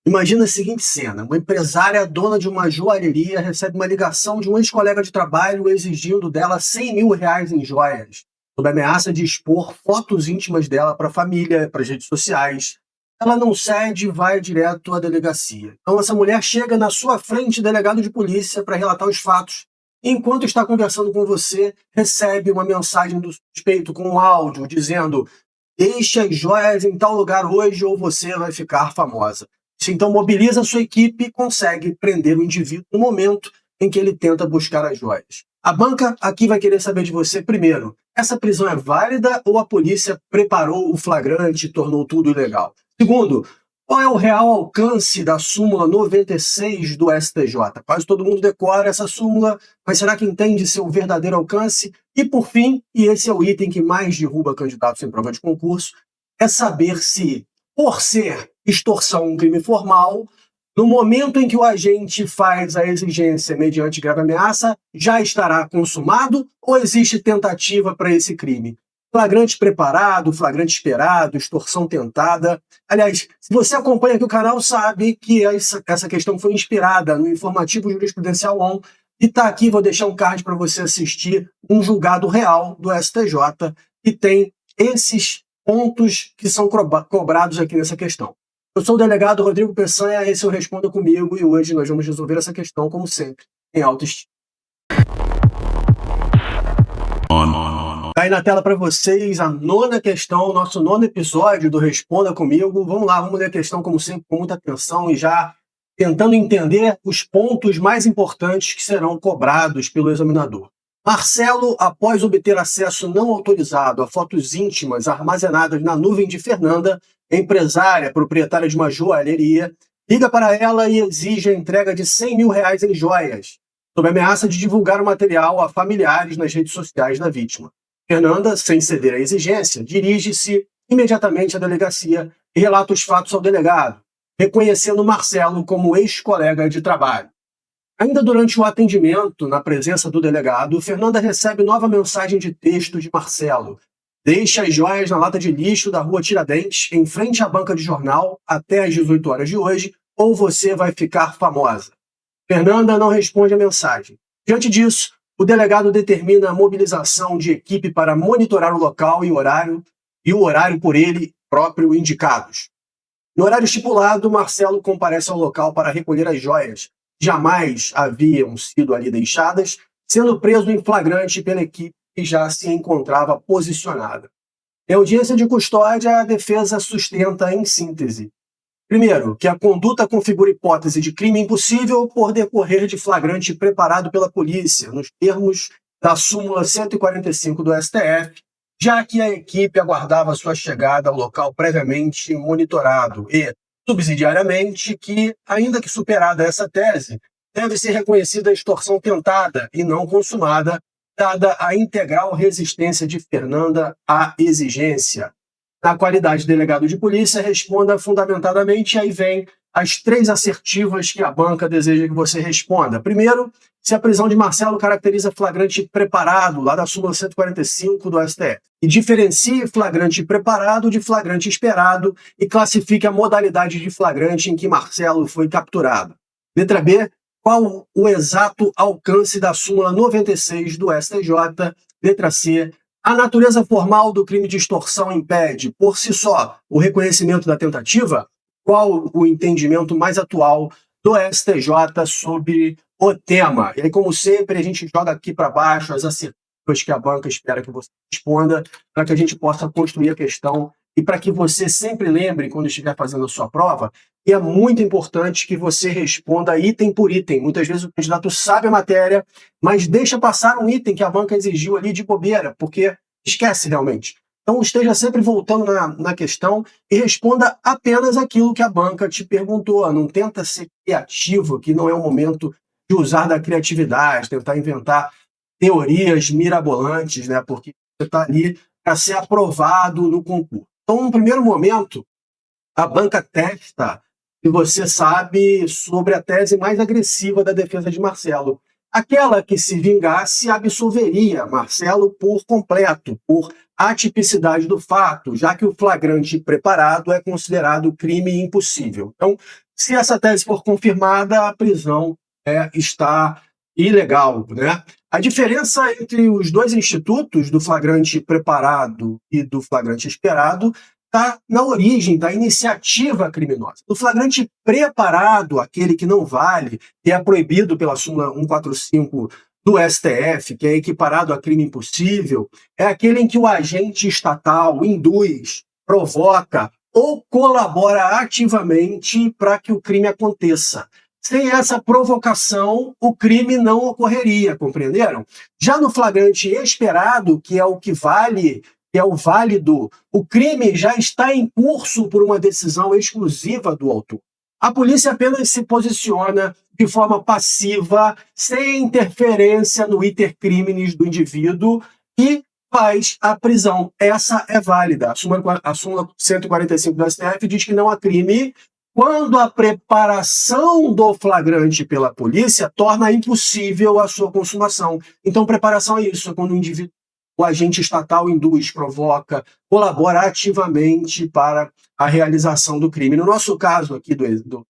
Imagina a seguinte cena: uma empresária dona de uma joalheria recebe uma ligação de um ex-colega de trabalho exigindo dela R$ 100.000 em joias, sob ameaça de expor fotos íntimas dela para a família, para as redes sociais. Ela não cede e vai direto à delegacia. Então essa mulher chega na sua frente, delegado de polícia, para relatar os fatos. E enquanto está conversando com você, recebe uma mensagem do suspeito com um áudio dizendo: deixe as joias em tal lugar hoje ou você vai ficar famosa. Isso então mobiliza a sua equipe e consegue prender o indivíduo no momento em que ele tenta buscar as joias. A banca aqui vai querer saber de você primeiro: essa prisão é válida ou a polícia preparou o flagrante e tornou tudo ilegal? Segundo, qual é o real alcance da súmula 96 do STJ? Quase todo mundo decora essa súmula, mas será que entende seu verdadeiro alcance? E por fim, e esse é o item que mais derruba candidatos em prova de concurso, é saber se, por ser extorsão um crime formal, no momento em que o agente faz a exigência mediante grave ameaça, já estará consumado ou existe tentativa para esse crime? Flagrante preparado, flagrante esperado, extorsão tentada. Aliás, se você acompanha aqui o canal, sabe que essa questão foi inspirada no Informativo Jurisprudencial ON e está aqui, vou deixar um card para você assistir um julgado real do STJ que tem esses pontos que são cobrados aqui nessa questão. Eu sou o delegado Rodrigo Peçanha, esse eu Responda Comigo e hoje nós vamos resolver essa questão, como sempre, em autoestima. Tá aí na tela para vocês a nona questão, nosso nono episódio do Responda Comigo. Vamos lá, vamos ler a questão como sempre com muita atenção e já tentando entender os pontos mais importantes que serão cobrados pelo examinador. Marcelo, após obter acesso não autorizado a fotos íntimas armazenadas na nuvem de Fernanda, empresária, proprietária de uma joalheria, liga para ela e exige a entrega de R$ 100.000 em joias, sob ameaça de divulgar o material a familiares nas redes sociais da vítima. Fernanda, sem ceder à exigência, dirige-se imediatamente à delegacia e relata os fatos ao delegado, reconhecendo Marcelo como ex-colega de trabalho. Ainda durante o atendimento, na presença do delegado, Fernanda recebe nova mensagem de texto de Marcelo. Deixe as joias na lata de lixo da rua Tiradentes, em frente à banca de jornal, até às 18 horas de hoje, ou você vai ficar famosa. Fernanda não responde a mensagem. Diante disso, o delegado determina a mobilização de equipe para monitorar o local e o horário por ele próprio indicados. No horário estipulado, Marcelo comparece ao local para recolher as joias. Jamais haviam sido ali deixadas, sendo preso em flagrante pela equipe que já se encontrava posicionada. Em audiência de custódia, a defesa sustenta em síntese: primeiro, que a conduta configura hipótese de crime impossível por decorrer de flagrante preparado pela polícia, nos termos da súmula 145 do STF, já que a equipe aguardava sua chegada ao local previamente monitorado e, subsidiariamente, que, ainda que superada essa tese, deve ser reconhecida a extorsão tentada e não consumada, dada a integral resistência de Fernanda à exigência. Na qualidade de delegado de polícia, responda fundamentadamente, e aí vem as 3 assertivas que a banca deseja que você responda. Primeiro, se a prisão de Marcelo caracteriza flagrante preparado, lá da súmula 145 do STF, e diferencie flagrante preparado de flagrante esperado e classifique a modalidade de flagrante em que Marcelo foi capturado. Letra B, qual o exato alcance da súmula 96 do STJ? Letra C, a natureza formal do crime de extorsão impede, por si só, o reconhecimento da tentativa? Qual o entendimento mais atual do STJ sobre o tema? E aí, como sempre, a gente joga aqui para baixo as assertivas que a banca espera que você responda, para que a gente possa construir a questão e para que você sempre lembre, quando estiver fazendo a sua prova, que é muito importante que você responda item por item. Muitas vezes o candidato sabe a matéria, mas deixa passar um item que a banca exigiu ali de bobeira, porque esquece realmente. Então esteja sempre voltando na questão e responda apenas aquilo que a banca te perguntou. Não tenta ser criativo, que não é o momento de usar da criatividade, tentar inventar teorias mirabolantes, né? Porque você está ali para ser aprovado no concurso. Então, no primeiro momento, a banca testa se você sabe sobre a tese mais agressiva da defesa de Marcelo. Aquela que, se vingasse, absolveria Marcelo por completo, por atipicidade do fato, já que o flagrante preparado é considerado crime impossível. Então, Se essa tese for confirmada, a prisão está ilegal, né? A diferença entre os dois institutos, do flagrante preparado e do flagrante esperado, está na origem da iniciativa criminosa. O flagrante preparado, aquele que não vale, que é proibido pela súmula 145 do STF, que é equiparado a crime impossível, é aquele em que o agente estatal induz, provoca ou colabora ativamente para que o crime aconteça. Sem essa provocação, o crime não ocorreria, compreenderam? Já no flagrante esperado, que é o que vale, que é o válido, o crime já está em curso por uma decisão exclusiva do autor. A polícia apenas se posiciona de forma passiva, sem interferência no iter criminis do indivíduo e faz a prisão. Essa é válida. A súmula 145 do STF diz que não há crime quando a preparação do flagrante pela polícia torna impossível a sua consumação. Então, preparação é isso, é quando o agente estatal induz, provoca, colabora ativamente para a realização do crime. No nosso caso aqui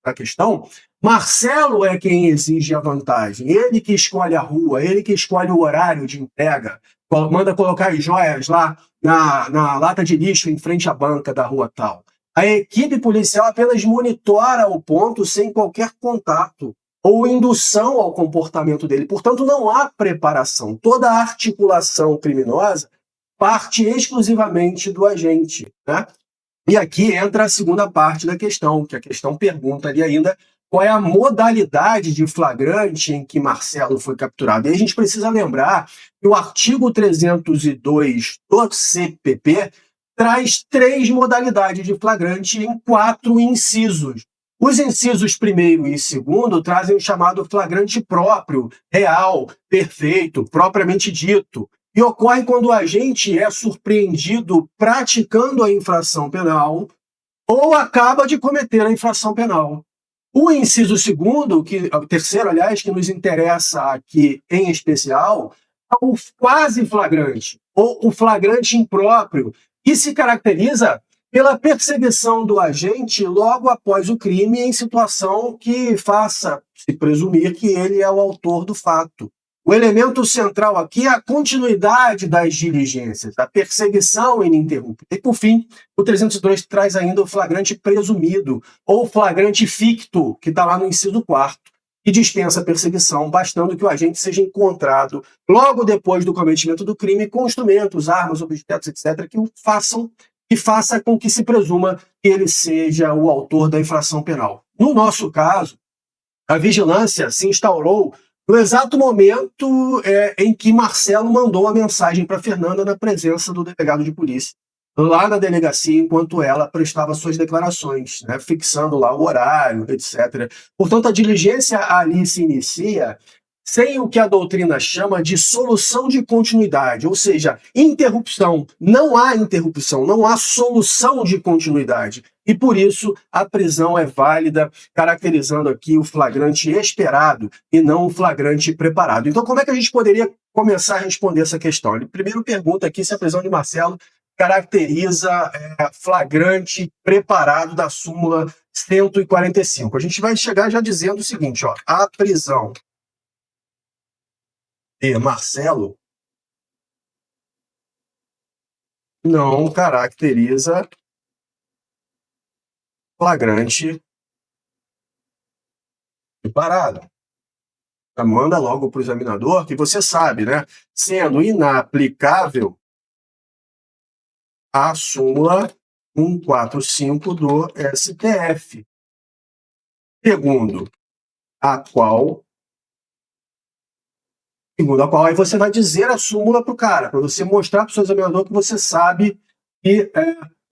da questão, Marcelo é quem exige a vantagem. Ele que escolhe a rua, ele que escolhe o horário de entrega, manda colocar as joias lá na lata de lixo em frente à banca da rua tal. A equipe policial apenas monitora o ponto sem qualquer contato ou indução ao comportamento dele. Portanto, não há preparação. Toda a articulação criminosa parte exclusivamente do agente, né? E aqui entra a segunda parte da questão, que a questão pergunta ali ainda qual é a modalidade de flagrante em que Marcelo foi capturado. E a gente precisa lembrar que o artigo 302 do CPP traz 3 modalidades de flagrante em 4 incisos. Os incisos 1º e 2º trazem o chamado flagrante próprio, real, perfeito, propriamente dito, e ocorre quando o agente é surpreendido praticando a infração penal ou acaba de cometer a infração penal. O inciso 2º, o terceiro, aliás, que nos interessa aqui em especial, é o quase flagrante, ou o flagrante impróprio, que se caracteriza pela perseguição do agente logo após o crime em situação que faça se presumir que ele é o autor do fato. O elemento central aqui é a continuidade das diligências, a perseguição ininterrupta. E, por fim, o 302 traz ainda o flagrante presumido, ou flagrante ficto, que está lá no inciso 4º, que dispensa a perseguição, bastando que o agente seja encontrado logo depois do cometimento do crime com instrumentos, armas, objetos, etc., que faça com que se presuma que ele seja o autor da infração penal. No nosso caso, a vigilância se instaurou no exato momento em que Marcelo mandou a mensagem para Fernanda na presença do delegado de polícia, lá na delegacia, enquanto ela prestava suas declarações, né, fixando lá o horário, etc. Portanto, a diligência ali se inicia sem o que a doutrina chama de solução de continuidade, ou seja, interrupção. Não há interrupção, não há solução de continuidade. E por isso a prisão é válida, caracterizando aqui o flagrante esperado e não o flagrante preparado. Então, como é que a gente poderia começar a responder essa questão? Ele primeiro pergunta aqui se a prisão de Marcelo caracteriza flagrante preparado da súmula 145. A gente vai chegar já dizendo o seguinte, ó, a prisão de Marcelo não caracteriza flagrante preparado. Manda logo para o examinador, que você sabe, né? Sendo inaplicável a súmula 145 do STF, segundo a qual aí você vai dizer a súmula para o cara, para você mostrar para o seu examinador que você sabe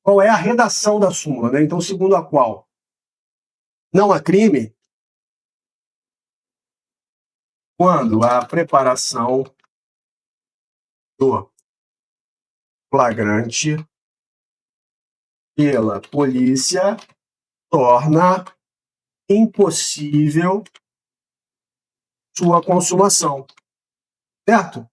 qual é a redação da súmula, né? Então, segundo a qual não há crime quando a preparação do flagrante pela polícia torna impossível sua consumação. Certo?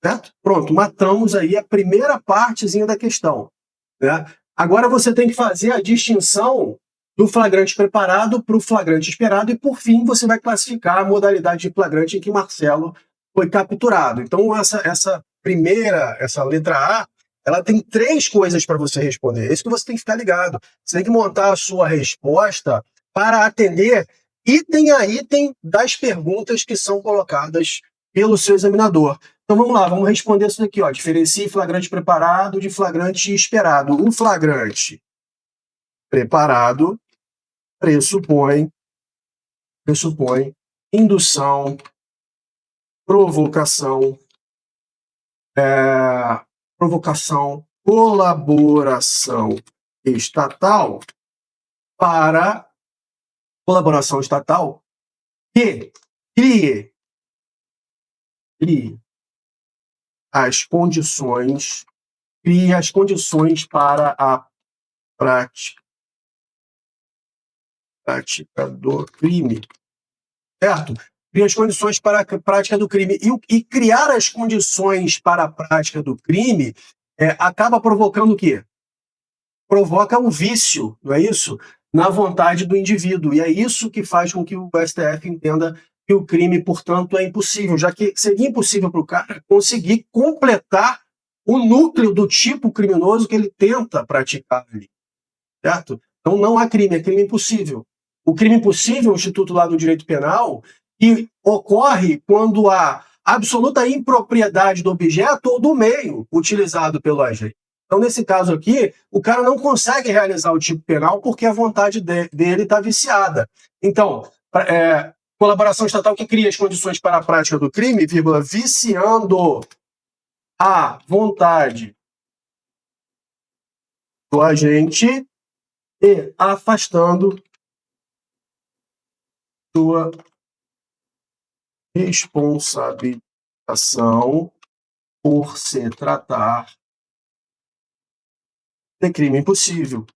Certo? Pronto, matamos aí a primeira partezinha da questão, né? Agora você tem que fazer a distinção do flagrante preparado para o flagrante esperado e, por fim, você vai classificar a modalidade de flagrante em que Marcelo foi capturado. Então, essa letra A, ela tem 3 coisas para você responder. É isso que você tem que ficar ligado. Você tem que montar a sua resposta para atender item a item das perguntas que são colocadas pelo seu examinador. Então vamos lá, vamos responder isso daqui, ó. Diferencie flagrante preparado de flagrante esperado. O flagrante preparado pressupõe indução, provocação, colaboração estatal que crie as condições para a prática do crime, certo? Cria as condições para a prática do crime. E criar as condições para a prática do crime acaba provocando o quê? Provoca um vício, não é isso? Na vontade do indivíduo. E é isso que faz com que o STF entenda que o crime, portanto, é impossível, já que seria impossível para o cara conseguir completar o núcleo do tipo criminoso que ele tenta praticar ali, certo? Então não há crime, é crime impossível. O crime impossível, o Instituto lá do Direito Penal, que ocorre quando há absoluta impropriedade do objeto ou do meio utilizado pelo agente. Então, nesse caso aqui, o cara não consegue realizar o tipo penal porque a vontade dele está viciada. Então, colaboração estatal que cria as condições para a prática do crime, viciando a vontade do agente e afastando sua responsabilização por se tratar de crime impossível.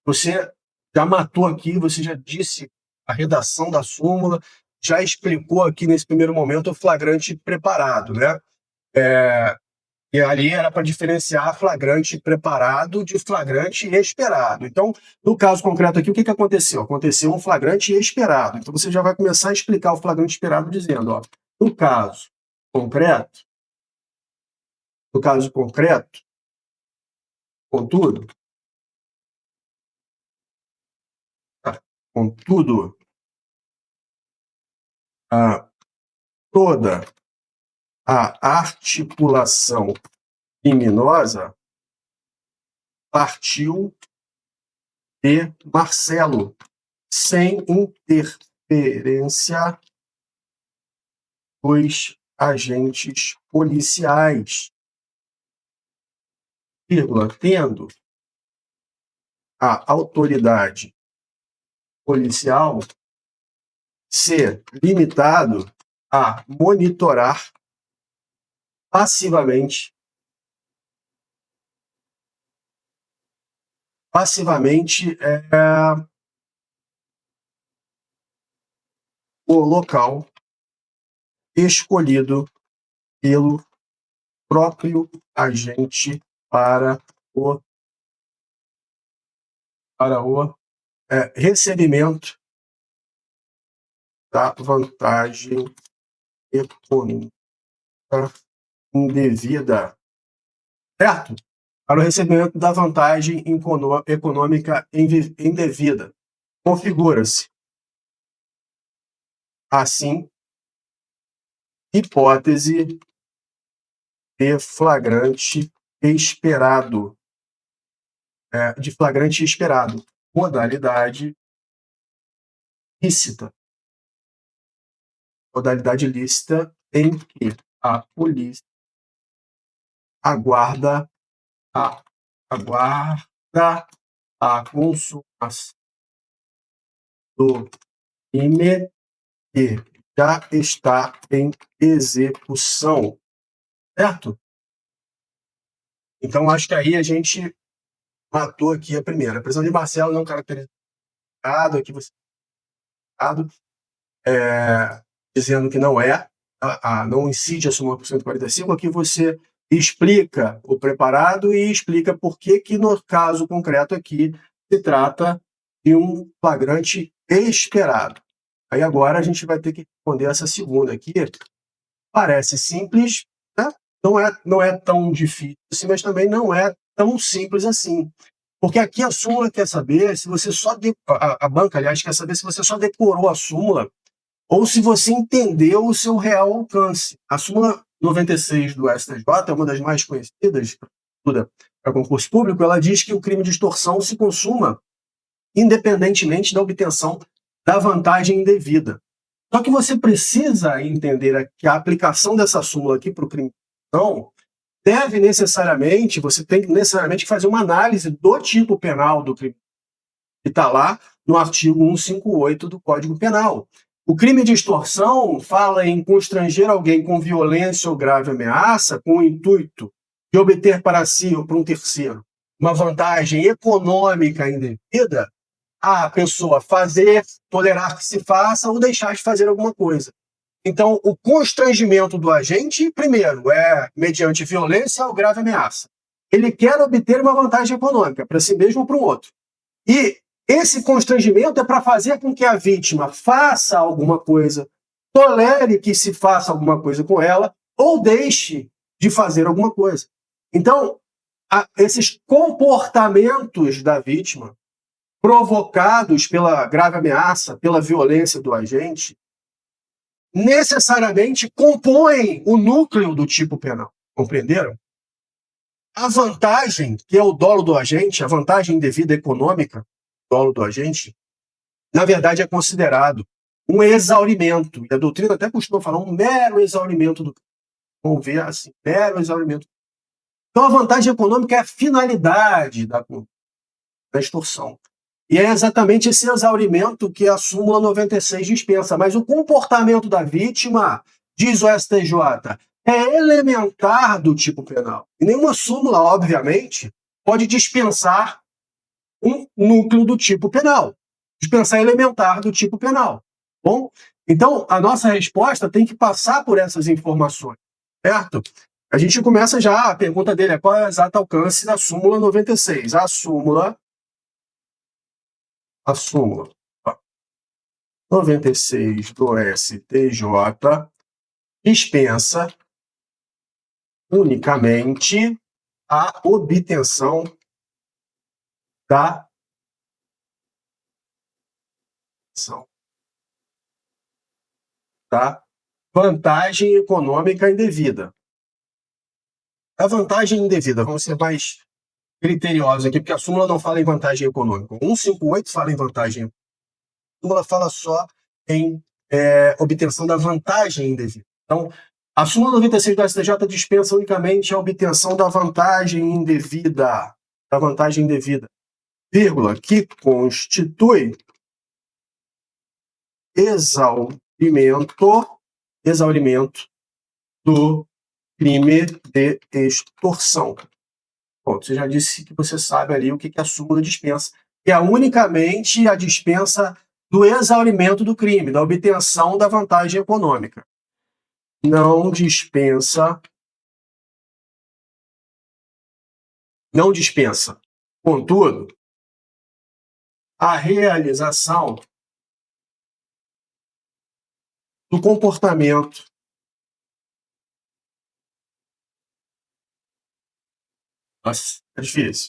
Você já matou aqui, você já disse a redação da súmula, já explicou aqui nesse primeiro momento o flagrante preparado, né? E ali era para diferenciar flagrante preparado de flagrante esperado. Então, no caso concreto aqui, o que aconteceu? Aconteceu um flagrante esperado. Então, você já vai começar a explicar o flagrante esperado dizendo, ó, no caso concreto, contudo, toda a articulação criminosa partiu de Marcelo, sem interferência dos agentes policiais, tendo a autoridade policial ser limitado a monitorar passivamente o local escolhido pelo próprio agente para o recebimento da vantagem econômica indevida, certo? Para o recebimento da vantagem econômica indevida. Configura-se, assim, hipótese de flagrante esperado, modalidade lícita em que a polícia aguarda a consumação do crime que já está em execução, certo? Então, acho que aí a gente matou aqui a primeira. A prisão de Marcelo não caracterizado, aqui você dizendo que não não incide a súmula por 145, aqui você explica o preparado e explica por que no caso concreto aqui se trata de um flagrante esperado. Aí agora a gente vai ter que responder essa segunda aqui. Parece simples, né? Não é tão difícil assim, mas também não é tão simples assim. Porque aqui a súmula quer saber se você só... A banca, aliás, quer saber se você só decorou a súmula ou se você entendeu o seu real alcance. A súmula 96 do STJ é uma das mais conhecidas para concurso público. Ela diz que o crime de extorsão se consuma independentemente da obtenção da vantagem indevida. Só que você precisa entender que a aplicação dessa súmula aqui para o crime de extorsão deve necessariamente, você tem necessariamente que fazer uma análise do tipo penal do crime, que está lá no artigo 158 do Código Penal. O crime de extorsão fala em constranger alguém com violência ou grave ameaça com o intuito de obter para si ou para um terceiro uma vantagem econômica indevida, a pessoa fazer, tolerar que se faça ou deixar de fazer alguma coisa. Então, o constrangimento do agente, primeiro, é mediante violência ou grave ameaça. Ele quer obter uma vantagem econômica para si mesmo ou para o outro. E esse constrangimento é para fazer com que a vítima faça alguma coisa, tolere que se faça alguma coisa com ela ou deixe de fazer alguma coisa. Então, esses comportamentos da vítima, provocados pela grave ameaça, pela violência do agente, necessariamente compõem o núcleo do tipo penal. Compreenderam? A vantagem, que é o dolo do agente, a vantagem indevida econômica, dolo do agente, na verdade é considerado um exaurimento. E a doutrina até costuma falar um mero exaurimento do crime. Vamos ver assim, mero exaurimento. Então a vantagem econômica é a finalidade da extorsão. E é exatamente esse exaurimento que a súmula 96 dispensa. Mas o comportamento da vítima, diz o STJ, é elementar do tipo penal. E nenhuma súmula, obviamente, pode dispensar um núcleo do tipo penal. Dispensar elementar do tipo penal. Bom? Então, a nossa resposta tem que passar por essas informações, certo? A gente começa já, a pergunta dele é qual é o exato alcance da súmula 96. A súmula 96 do STJ dispensa unicamente a obtenção da vantagem econômica indevida. A vantagem indevida, vamos ser mais criteriosos aqui, porque a súmula não fala em vantagem econômica. 158 fala em vantagem econômica. A súmula fala só em obtenção da vantagem indevida. Então, a súmula 96 do STJ dispensa unicamente a obtenção da vantagem indevida, vírgula, que constitui exaurimento do crime de extorsão. Bom, você já disse que você sabe ali o que a súmula dispensa, que é unicamente a dispensa do exaurimento do crime, da obtenção da vantagem econômica. Não dispensa, contudo, a realização do comportamento é difícil,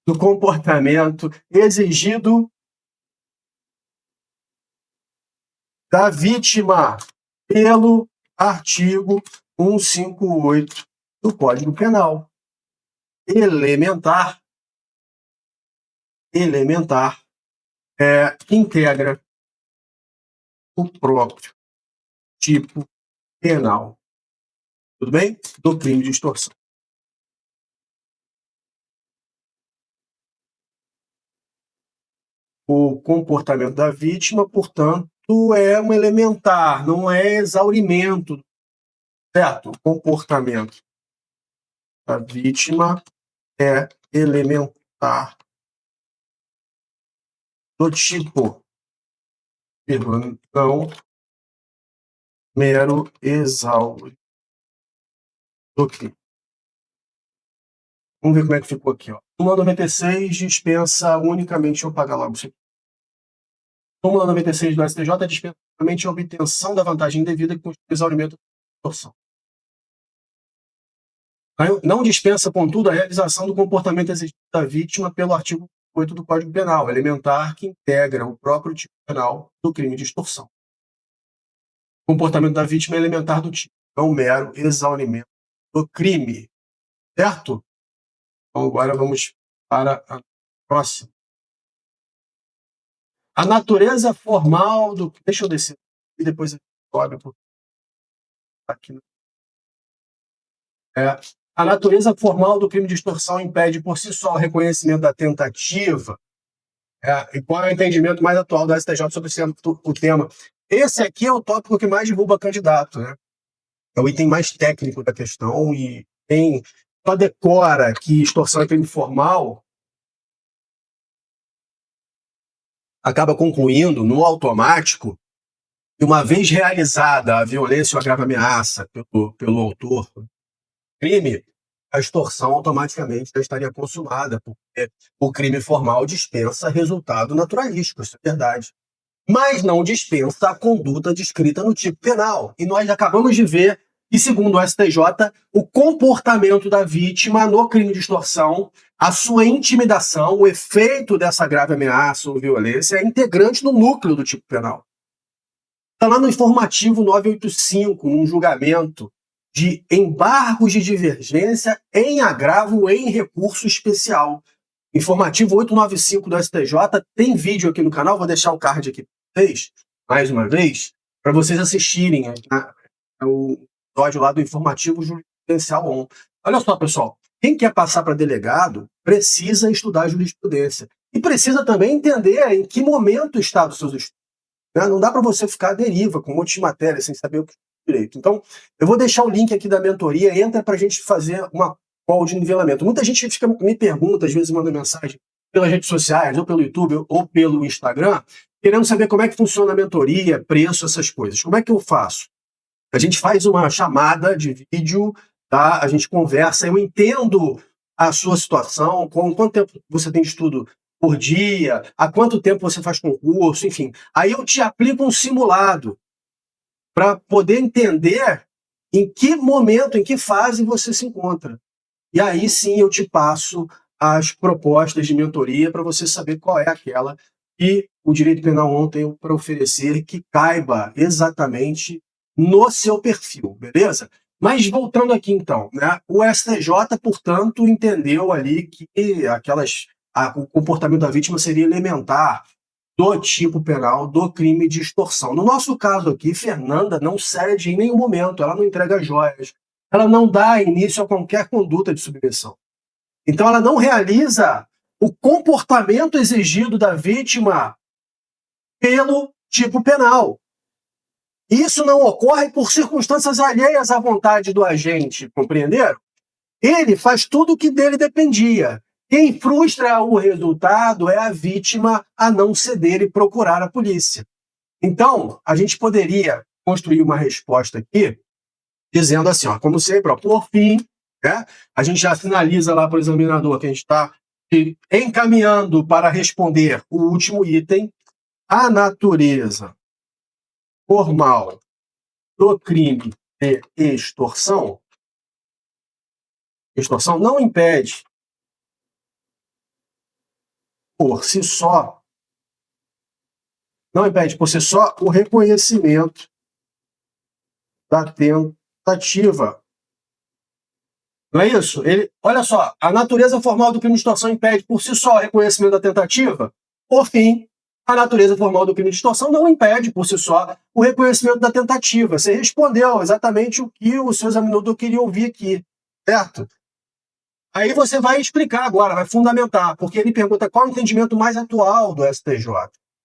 do comportamento exigido da vítima pelo artigo 158 do Código Penal. Elementar integra o próprio tipo penal. Tudo bem? Do crime de extorsão. O comportamento da vítima, portanto, é um elementar, não é exaurimento, certo? O comportamento da vítima é elementar do tipo, não mero exaurimento do crime. Vamos ver como é que ficou aqui, ó. Súmula 96 dispensa unicamente, deixa eu apagar logo isso aqui. Súmula 96 do STJ dispensa unicamente a obtenção da vantagem indevida que constitui exaurimento da extorsão. Não dispensa, contudo, a realização do comportamento exigido da vítima pelo artigo 8 do Código Penal, elementar, que integra o próprio tipo penal do crime de extorsão. O comportamento da vítima é elementar do tipo, é um mero exaurimento do crime. Certo? Então agora vamos para a próxima. A natureza formal do... Deixa eu descer e depois eu sobe aqui. A natureza formal do crime de extorsão impede por si só o reconhecimento da tentativa. E qual é o entendimento mais atual do STJ sobre o tema? Esse aqui é o tópico que mais derruba candidato, né? É o item mais técnico da questão e quem só decora que extorsão é crime formal acaba concluindo no automático que, uma vez realizada a violência ou a grave ameaça pelo autor do crime, a extorsão automaticamente já estaria consumada, porque o crime formal dispensa resultado naturalístico, isso é verdade. Mas não dispensa a conduta descrita no tipo penal. E nós acabamos de ver que, segundo o STJ, o comportamento da vítima no crime de extorsão, a sua intimidação, o efeito dessa grave ameaça ou violência é integrante no núcleo do tipo penal. Está lá no informativo 985, num julgamento de embargos de divergência em agravo em recurso especial. Informativo 895 do STJ, tem vídeo aqui no canal, vou deixar o card aqui para vocês, mais uma vez, para vocês assistirem o episódio lá do informativo jurisprudencial 1. Olha só, pessoal, quem quer passar para delegado precisa estudar jurisprudência e precisa também entender em que momento está os seus estudos. Não dá para você ficar à deriva com um monte de matéria sem saber o que é direito. Então, eu vou deixar o link aqui da mentoria, entra para a gente fazer uma call de nivelamento. Muita gente me pergunta, às vezes manda mensagem pelas redes sociais, ou pelo YouTube, ou pelo Instagram, querendo saber como é que funciona a mentoria, preço, essas coisas. Como é que eu faço? A gente faz uma chamada de vídeo, tá? A gente conversa, eu entendo a sua situação, com quanto tempo você tem de estudo por dia, há quanto tempo você faz concurso, enfim. Aí eu te aplico um simulado para poder entender em que momento, em que fase você se encontra. E aí sim eu te passo as propostas de mentoria para você saber qual é aquela que o Direito Penal ONU tem para oferecer que caiba exatamente no seu perfil, beleza? Mas voltando aqui então, né? O STJ, portanto, entendeu ali que o comportamento da vítima seria elementar do tipo penal do crime de extorsão. No nosso caso aqui, Fernanda não cede em nenhum momento, ela não entrega joias, ela não dá início a qualquer conduta de submissão. Então ela não realiza o comportamento exigido da vítima pelo tipo penal. Isso não ocorre por circunstâncias alheias à vontade do agente, compreenderam? Ele faz tudo o que dele dependia. Quem frustra o resultado é a vítima a não ceder e procurar a polícia. Então, a gente poderia construir uma resposta aqui dizendo assim, ó, como sempre, ó, por fim, né, a gente já sinaliza lá para o examinador que a gente está encaminhando para responder o último item, a natureza formal do crime de extorsão não impede por si só, o reconhecimento da tentativa. Não é isso? Olha só, a natureza formal do crime de extorsão impede por si só o reconhecimento da tentativa. Por fim, a natureza formal do crime de extorsão não impede por si só o reconhecimento da tentativa. Você respondeu exatamente o que o seu examinador queria ouvir aqui, certo? Aí você vai explicar agora, vai fundamentar, porque ele pergunta qual é o entendimento mais atual do STJ.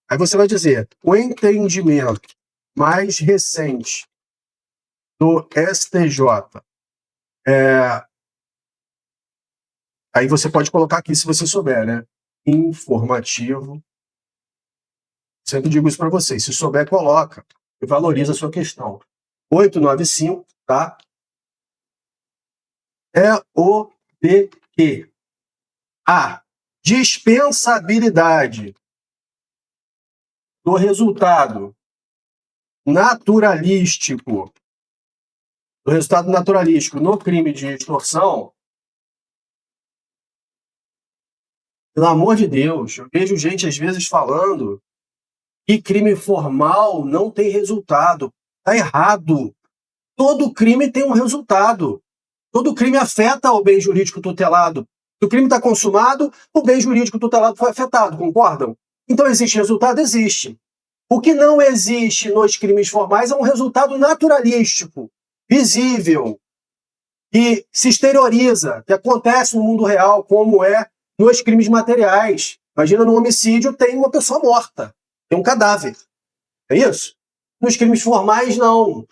Aí você vai dizer, o entendimento mais recente do STJ aí você pode colocar aqui, se você souber, né? Informativo. Sempre digo isso para vocês. Se souber, coloca. E valoriza a sua questão. 895, tá? É o que a dispensabilidade do resultado naturalístico no crime de extorsão, pelo amor de Deus, eu vejo gente às vezes falando que crime formal não tem resultado. Está errado. Todo crime tem um resultado. Todo crime afeta o bem jurídico tutelado. Se o crime está consumado, o bem jurídico tutelado foi afetado, concordam? Então existe resultado? Existe. O que não existe nos crimes formais é um resultado naturalístico, visível, que se exterioriza, que acontece no mundo real, como é nos crimes materiais. Imagina, no homicídio tem uma pessoa morta, tem um cadáver. É isso? Nos crimes formais, não.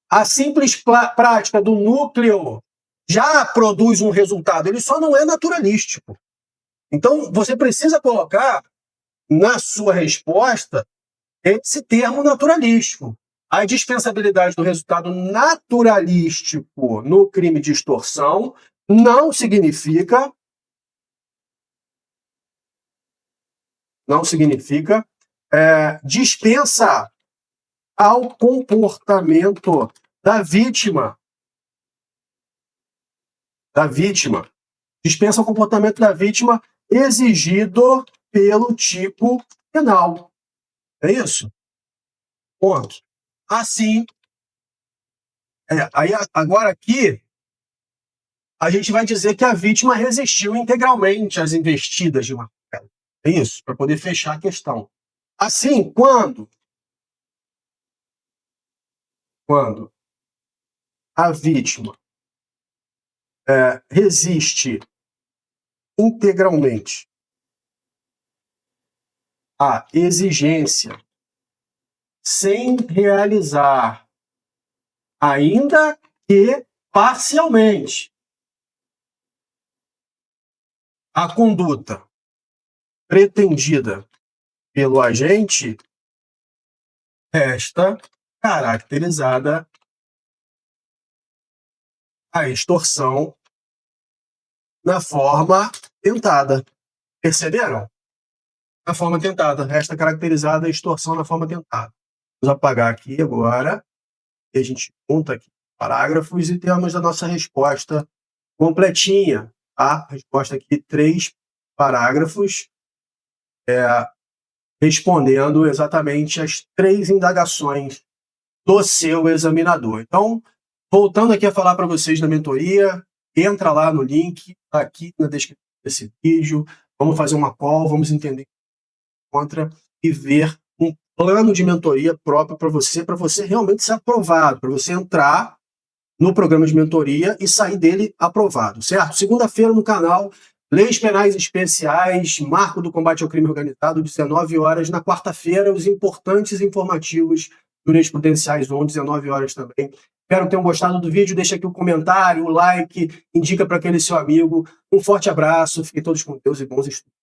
A simples prática do núcleo já produz um resultado, ele só não é naturalístico. Então, você precisa colocar na sua resposta esse termo naturalístico. A dispensabilidade do resultado naturalístico no crime de extorsão não significa dispensa ao comportamento da vítima. Dispensa ao comportamento da vítima exigido pelo tipo penal. É isso? Ponto. Assim, aí agora aqui, a gente vai dizer que a vítima resistiu integralmente às investidas de Marcelo. É isso, para poder fechar a questão. Assim, quando a vítima resiste integralmente à exigência sem realizar, ainda que parcialmente, a conduta pretendida pelo agente, resta caracterizada a extorsão na forma tentada. Perceberam? Na forma tentada. Resta caracterizada a extorsão na forma tentada. Vamos apagar aqui agora e a gente junta aqui parágrafos e temos a nossa resposta completinha. A resposta aqui, 3 parágrafos, respondendo exatamente as 3 indagações do seu examinador. Então, voltando aqui a falar para vocês da mentoria, entra lá no link, tá aqui na descrição desse vídeo, vamos fazer uma call, vamos entender contra e ver um plano de mentoria próprio para você realmente ser aprovado, para você entrar no programa de mentoria e sair dele aprovado, certo? Segunda-feira no canal, Leis Penais Especiais, Marco do Combate ao Crime Organizado, 19 horas. Na quarta-feira, os importantes informativos jurisprudenciais vão 19 horas também. Espero que tenham gostado do vídeo. Deixa aqui o comentário, o like, indica para aquele seu amigo. Um forte abraço, fiquem todos com Deus e bons estudos.